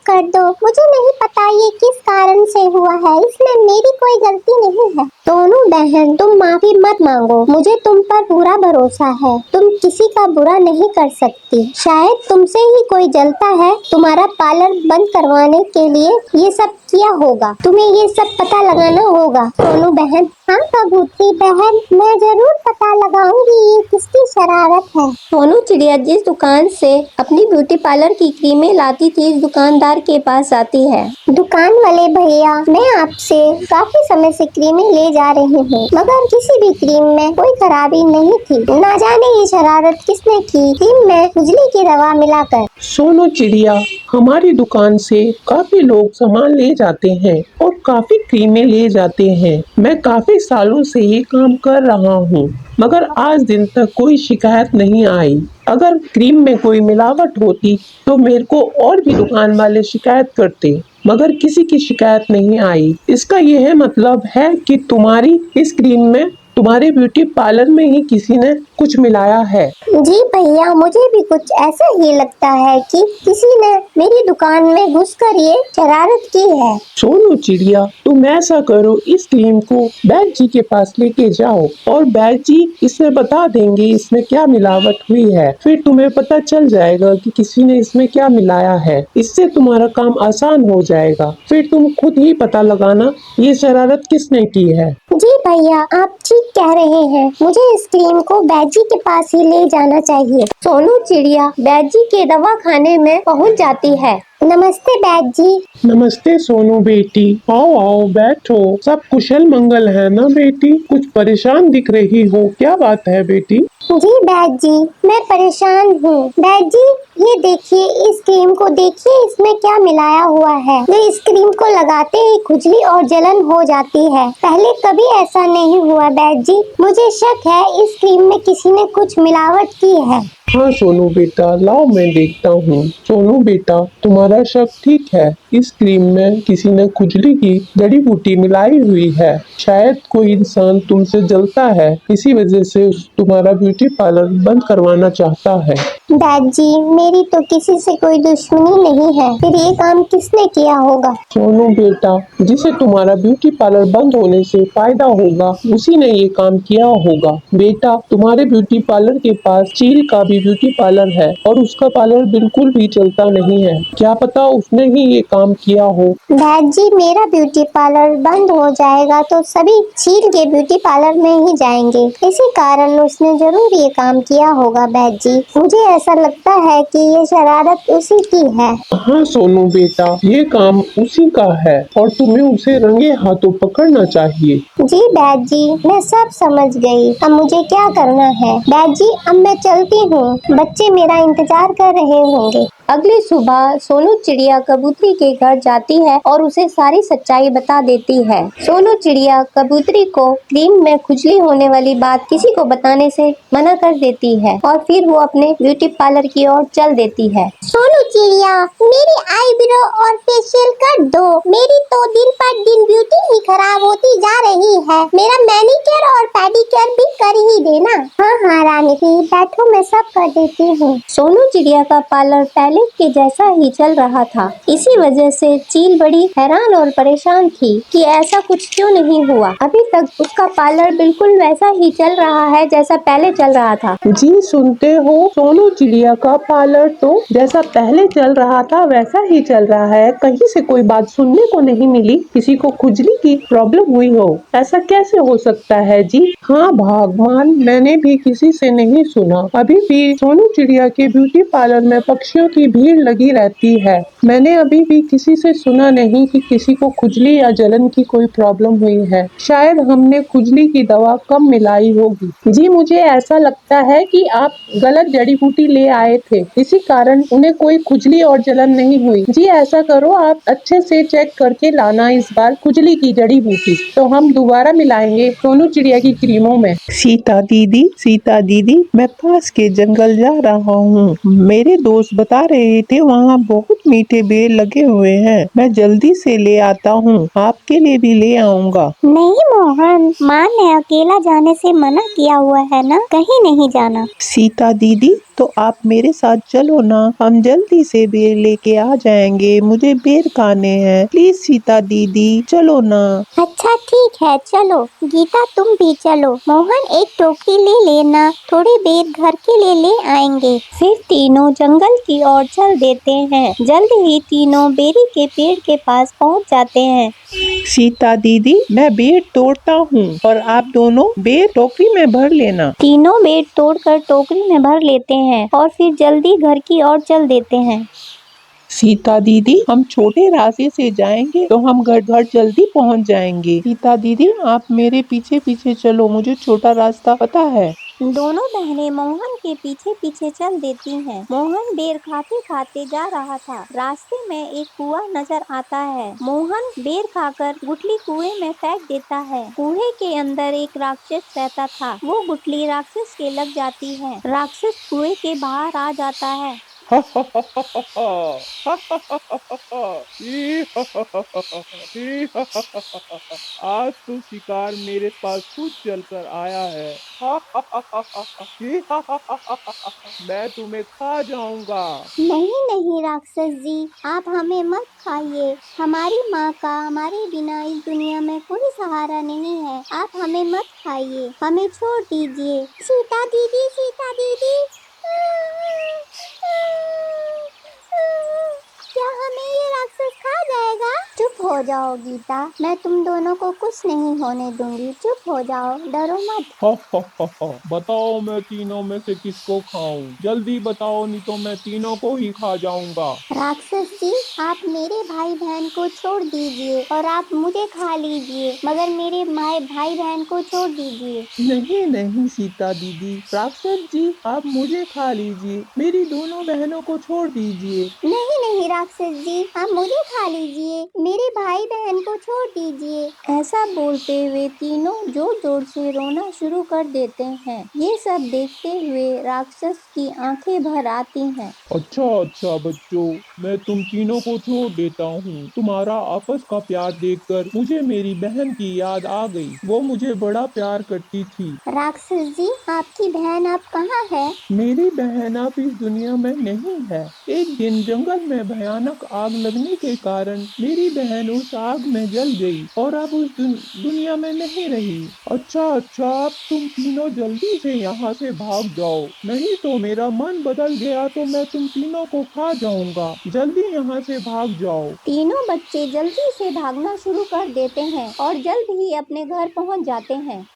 कर दो, मुझे नहीं पता ये किस कारण से हुआ है, इसमें मेरी कोई गलती नहीं है। सोनू बहन, तुम माफी मत मांगो, मुझे तुम पर पूरा भरोसा है, तुम किसी का बुरा नहीं कर सकती। शायद तुमसे ही कोई जलता है, तुम्हारा पार्लर बंद करवाने के लिए ये सब किया होगा, तुम्हें ये सब पता लगाना होगा। सोनू बहन, हाँ कबूतरी बहन, मैं जरूर पता लगाऊंगी ये किसकी शरारत है। सोनू चिड़िया जिस दुकान से अपनी ब्यूटी पार्लर की क्रीमें लाती थी, इस दुकानदार के पास आती है। दुकान वाले भैया, मैं आपसे काफी समय से क्रीमें ले जा रही हूँ, मगर किसी भी क्रीम में कोई खराबी नहीं थी। ना जाने ये शरारत किसने की, क्रीम में खुजली की दवा मिलाकर। सोनू चिड़िया, हमारी दुकान से काफी लोग सामान ले जाते हैं और काफी क्रीमें ले जाते हैं। मैं काफी सालों से ये काम कर रहा हूँ, मगर आज दिन तक कोई शिकायत नहीं आई। अगर क्रीम में कोई मिलावट होती तो मेरे को और भी दुकान वाले शिकायत करते, मगर किसी की शिकायत नहीं आई। इसका यह मतलब है कि तुम्हारी इस क्रीम में, तुम्हारे ब्यूटी पार्लर में ही किसी ने कुछ मिलाया है। जी भैया, मुझे भी कुछ ऐसा ही लगता है कि किसी ने मेरी दुकान में घुसकर ये शरारत की है। सोनू चिड़िया, तुम ऐसा करो, इस क्रीम को बैद जी के पास लेके जाओ और बैद जी इसमें बता देंगे इसमें क्या मिलावट हुई है। फिर तुम्हें पता चल जाएगा कि किसी ने इसमें क्या मिलाया है। इससे तुम्हारा काम आसान हो जाएगा। फिर तुम खुद ही पता लगाना ये शरारत किसने की है। जी भैया, आप ठीक कह रहे हैं, मुझे इस क्रीम को बैजी के पास ही ले जाना चाहिए। सोनू चिड़िया बैजी के दवा खाने में पहुंच जाती है। नमस्ते बैद जी। नमस्ते सोनू बेटी, आओ आओ बैठो। सब कुशल मंगल है ना बेटी? कुछ परेशान दिख रही हो, क्या बात है बेटी? जी बैद जी, मैं परेशान हूँ। बैद जी, ये देखिए, इस क्रीम को देखिए, इसमें क्या मिलाया हुआ है। जो इस क्रीम को लगाते ही खुजली और जलन हो जाती है। पहले कभी ऐसा नहीं हुआ बैद जी, मुझे शक है इस क्रीम में किसी ने कुछ मिलावट की है। हाँ सोनू बेटा, लाओ मैं देखता हूँ। सोनू बेटा, तुम्हारा शक ठीक है, इस क्रीम में किसी ने खुजली की जड़ी बूटी मिलाई हुई है। शायद कोई इंसान तुमसे जलता है, इसी वजह से तुम्हारा ब्यूटी पार्लर बंद करवाना चाहता है। बैद जी, मेरी तो किसी से कोई दुश्मनी नहीं है, फिर ये काम किसने किया होगा? सोनू बेटा, जिसे तुम्हारा ब्यूटी पार्लर बंद होने से फायदा होगा, उसी ने ये काम किया होगा। बेटा, तुम्हारे ब्यूटी पार्लर के पास चील का भी ब्यूटी पार्लर है और उसका पार्लर बिल्कुल भी चलता नहीं है। क्या पता उसने ही ये काम किया हो। बैद जी, मेरा ब्यूटी पार्लर बंद हो जाएगा तो सभी चील के ब्यूटी पार्लर में ही जाएंगे, इसी कारण उसने जरूर ये काम किया होगा। बैद जी, मुझे ऐसा लगता है कि ये शरारत उसी की है। हाँ सोनू बेटा, ये काम उसी का है और तुम्हें उसे रंगे हाथों पकड़ना चाहिए। जी बैद जी, मैं सब समझ गई, अब मुझे क्या करना है। बैद जी, अब मैं चलती हूँ, बच्चे मेरा इंतजार कर रहे होंगे। अगली सुबह सोनू चिड़िया कबूतरी के घर जाती है और उसे सारी सच्चाई बता देती है। सोनू चिड़िया कबूतरी को क्रीम में खुजली होने वाली बात किसी को बताने से मना कर देती है और फिर वो अपने ब्यूटी पार्लर की ओर चल देती है। सोनू चिड़िया, मेरी आईब्रो और फेशियल कर दो, मेरी तो दिन पर दिन ब्यूटी ही खराब होती जा रही है। मेरा मैनीक्योर और पेडिक्योर भी कर ही देना। हाँ हाँ रानी जी, बैठो, मैं सब कर देती हूँ। सोनू चिड़िया का पार्लर पहले के जैसा ही चल रहा था। इसी वजह से चील बड़ी हैरान और परेशान थी कि ऐसा कुछ क्यों नहीं हुआ। अभी तक उसका पार्लर बिल्कुल वैसा ही चल रहा है जैसा पहले चल रहा था। जी सुनते हो, सोनू चिड़िया का पार्लर तो जैसा पहले चल रहा था वैसा ही चल रहा है। कहीं से कोई बात सुनने को नहीं मिली किसी को खुजली की प्रॉब्लम हुई हो। ऐसा कैसे हो सकता है जी? हाँ भगवान, मैंने भी किसी से नहीं सुना। अभी भी सोनू चिड़िया के ब्यूटी पार्लर में पक्षियों की भीड़ लगी रहती है। मैंने अभी भी किसी से सुना नहीं कि किसी को खुजली या जलन की कोई प्रॉब्लम हुई है। शायद हमने खुजली की दवा कम मिलाई होगी। जी मुझे ऐसा लगता है कि आप गलत जड़ी बूटी ले आए थे, इसी कारण उन्हें कोई खुजली और जलन नहीं हुई। जी ऐसा करो, आप अच्छे से चेक करके लाना इस बार खुजली की जड़ी बूटी, तो हम दोबारा मिलाएंगे सोनू चिड़िया की क्रीमों में। सीता दीदी, मैं पास के जंगल जंगल जा रहा हूँ। मेरे दोस्त बता रहे थे वहाँ बहुत मीठे बेर लगे हुए हैं। मैं जल्दी से ले आता हूँ, आपके लिए भी ले आऊँगा। नहीं मोहन, माँ ने अकेला जाने से मना किया हुआ है ना, कहीं नहीं जाना। सीता दीदी, तो आप मेरे साथ चलो ना, हम जल्दी से बेर लेके आ जाएंगे। मुझे बेर खाने हैं, प्लीज सीता दीदी चलो ना। अच्छा ठीक है, चलो। गीता तुम भी चलो। मोहन एक टोकरी ले लेना, थोड़े बेर घर के लिए ले आएंगे। फिर तीनों जंगल की ओर चल देते हैं। जल्द ही तीनों बेरी के पेड़ के पास पहुंच जाते हैं। सीता दीदी, मैं बेर तोड़ता हूँ और आप दोनों बेर टोकरी में भर लेना। तीनों बेर तोड़कर टोकरी में भर लेते हैं और फिर जल्दी घर की ओर चल देते हैं। सीता दीदी, हम छोटे रास्ते से जाएंगे तो हम घर घर जल्दी पहुँच जाएंगे। सीता दीदी, आप मेरे पीछे पीछे चलो, मुझे छोटा रास्ता पता है। दोनों बहनें मोहन के पीछे पीछे चल देती हैं। मोहन बेर खाते खाते जा रहा था। रास्ते में एक कुआं नजर आता है। मोहन बेर खाकर गुठली कुएं में फेंक देता है। कुएं के अंदर एक राक्षस रहता था। वो गुठली राक्षस के लग जाती है। राक्षस कुएं के बाहर आ जाता है। आज तो शिकार मेरे पास खुद चलकर आया है। मैं तुम्हें खा जाऊंगा। नहीं नहीं राक्षस जी, आप हमें मत खाइए। हमारी माँ का हमारे बिना इस दुनिया में कोई सहारा नहीं है। आप हमें मत खाइए, हमें छोड़ दीजिए। सीता दीदी, सीता दीदी, क्या हमें ये राक्षस खा जाएगा? चुप हो जाओ गीता, मैं तुम दोनों को कुछ नहीं होने दूंगी। चुप हो जाओ, डरो मत। बताओ मैं तीनों में से किसको खाऊं? जल्दी बताओ, नहीं तो मैं तीनों को ही खा जाऊंगा। राक्षस जी, आप मेरे भाई बहन को छोड़ दीजिए और आप मुझे खा लीजिए, मगर मेरे भाई बहन को छोड़ दीजिए। नहीं नहीं सीता दीदी, राक्षस जी आप मुझे खा लीजिए, मेरी दोनों बहनों को छोड़ दीजिए। नहीं नहीं राक्षस जी, आप मुझे खा लीजिए, मेरे भाई बहन को छोड़ दीजिए। ऐसा बोलते हुए तीनों जोर जोर से रोना शुरू कर देते हैं। ये सब देखते हुए राक्षस की आंखें भर आती हैं। अच्छा अच्छा बच्चों, मैं तुम तीनों को छोड़ देता हूँ। तुम्हारा आपस का प्यार देखकर मुझे मेरी बहन की याद आ गई। वो मुझे बड़ा प्यार करती थी। राक्षस जी, आपकी बहन अब कहाँ है? मेरी बहन अब इस दुनिया में नहीं है। एक दिन जंगल में भयानक आग लगने के कारण मेरी बहन उस आग में जल गई और अब उस दुनिया में नहीं रही। अच्छा अच्छा, अब तुम तीनों जल्दी से यहाँ से भाग जाओ, नहीं तो मेरा मन बदल गया तो मैं तुम तीनों को खा जाऊंगा। जल्दी यहाँ से भाग जाओ। तीनों बच्चे जल्दी से भागना शुरू कर देते हैं और जल्द ही अपने घर पहुंच जाते हैं।